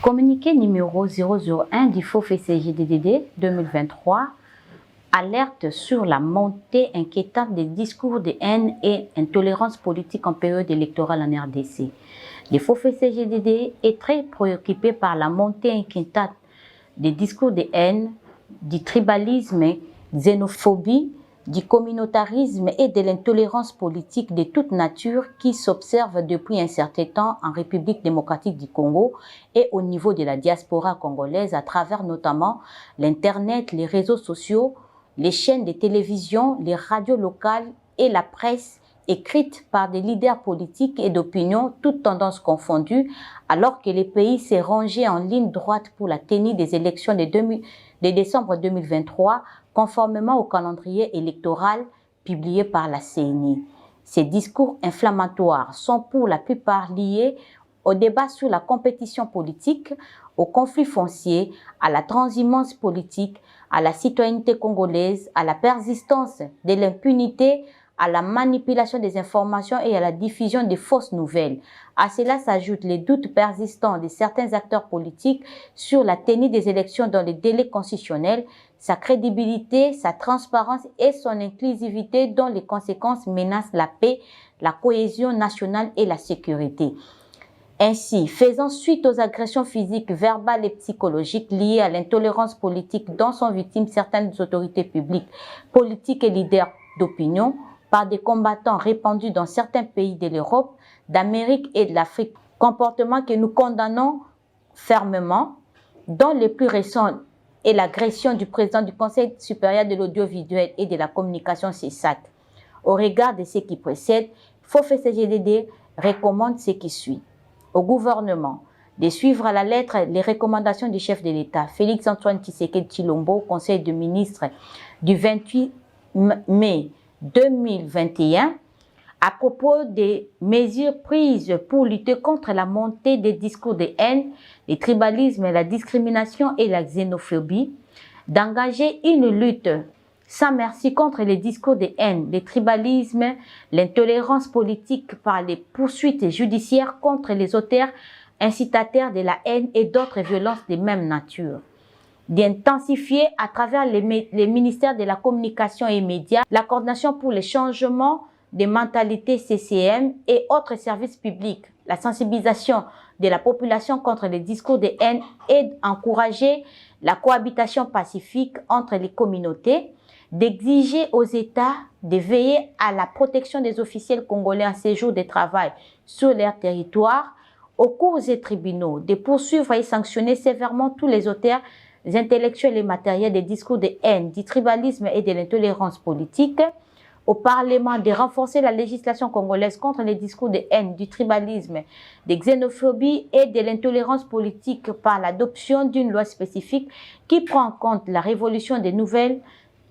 Communiqué numéro 001 du FOFECGDD 2023 alerte sur la montée inquiétante des discours de haine et intolérance politique en période électorale en RDC. Le FOFECGDD est très préoccupé par la montée inquiétante des discours de haine, du tribalisme, xénophobie, du communautarisme et de l'intolérance politique de toute nature qui s'observent depuis un certain temps en République démocratique du Congo et au niveau de la diaspora congolaise à travers notamment l'Internet, les réseaux sociaux, les chaînes de télévision, les radios locales et la presse écrite par des leaders politiques et d'opinion, toutes tendances confondues, alors que le pays s'est rangé en ligne droite pour la tenue des élections de décembre 2023, conformément au calendrier électoral publié par la CENI. Ces discours inflammatoires sont pour la plupart liés au débat sur la compétition politique, au conflit foncier, à la transhumance politique, à la citoyenneté congolaise, à la persistance de l'impunité, à la manipulation des informations et à la diffusion des fausses nouvelles. À cela s'ajoutent les doutes persistants de certains acteurs politiques sur la tenue des élections dans les délais constitutionnels, sa crédibilité, sa transparence et son inclusivité dont les conséquences menacent la paix, la cohésion nationale et la sécurité. Ainsi, faisant suite aux agressions physiques, verbales et psychologiques liées à l'intolérance politique dont sont victimes certaines autorités publiques, politiques et leaders d'opinion, par des combattants répandus dans certains pays de l'Europe, d'Amérique et de l'Afrique, comportement que nous condamnons fermement, dont les plus récents est l'agression du président du Conseil supérieur de l'audiovisuel et de la communication CESAC. Au regard de ce qui précède, FOFECGDD recommande ce qui suit. Au gouvernement de suivre à la lettre les recommandations du chef de l'État, Félix-Antoine Tshisekedi Tshilombo, au Conseil des ministres du 28 mai 2021, à propos des mesures prises pour lutter contre la montée des discours de haine, le tribalisme, la discrimination et la xénophobie, d'engager une lutte sans merci contre les discours de haine, le tribalisme, l'intolérance politique par les poursuites judiciaires contre les auteurs incitataires de la haine et d'autres violences de même nature. D'intensifier à travers les ministères de la communication et médias la coordination pour le changement des mentalités CCM et autres services publics, la sensibilisation de la population contre les discours de haine et encourager la cohabitation pacifique entre les communautés, d'exiger aux États de veiller à la protection des officiels congolais en séjour de travail sur leur territoire, aux cours et tribunaux, de poursuivre et sanctionner sévèrement tous les auteurs intellectuels et matériels des discours de haine, du tribalisme et de l'intolérance politique, au Parlement de renforcer la législation congolaise contre les discours de haine, du tribalisme, de xénophobie et de l'intolérance politique par l'adoption d'une loi spécifique qui prend en compte la révolution des nouvelles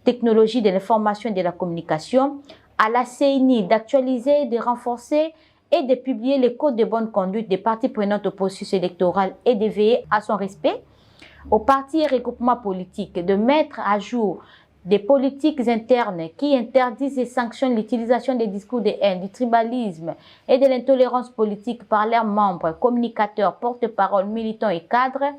technologies de l'information et de la communication, à la CENI d'actualiser, de renforcer et de publier les codes de bonne conduite des parties prenantes au processus électoral et de veiller à son respect, aux partis et regroupements politiques de mettre à jour des politiques internes qui interdisent et sanctionnent l'utilisation des discours de haine, du tribalisme et de l'intolérance politique par leurs membres, communicateurs, porte-parole, militants et cadres,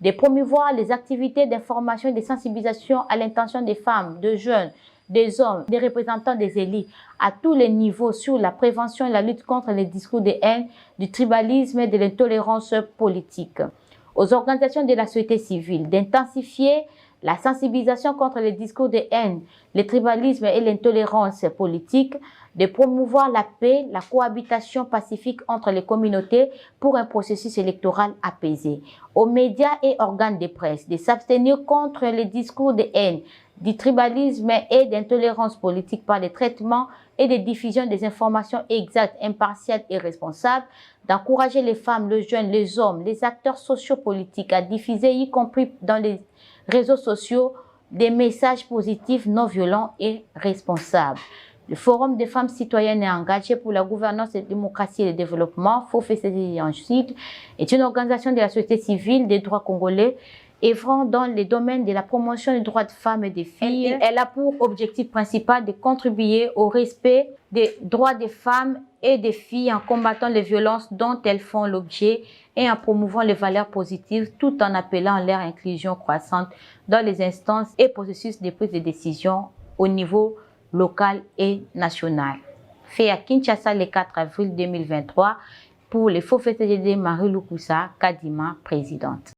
de promouvoir les activités d'information et de sensibilisation à l'intention des femmes, des jeunes, des hommes, des représentants des élites à tous les niveaux sur la prévention et la lutte contre les discours de haine, du tribalisme et de l'intolérance politique. Aux organisations de la société civile d'intensifier la sensibilisation contre les discours de haine, le tribalisme et l'intolérance politique, de promouvoir la paix, la cohabitation pacifique entre les communautés pour un processus électoral apaisé. Aux médias et organes de presse de s'abstenir contre les discours de haine, du tribalisme et d'intolérance politique par les traitements et des diffusions des informations exactes, impartiales et responsables, d'encourager les femmes, les jeunes, les hommes, les acteurs sociopolitiques à diffuser, y compris dans les réseaux sociaux, des messages positifs, non violents et responsables. Le Forum des femmes citoyennes et engagées pour la gouvernance, la démocratie et le développement, FOFECGDD en cycle, est une organisation de la société civile des droits congolais œuvrant dans les domaines de la promotion des droits de femmes et des filles. Elle a pour objectif principal de contribuer au respect des droits des femmes et des filles en combattant les violences dont elles font l'objet et en promouvant les valeurs positives tout en appelant leur inclusion croissante dans les instances et processus de prise de décision au niveau local et national. Fait à Kinshasa le 4 avril 2023 pour les faux CGD Marie Lukusa Kadima, présidente.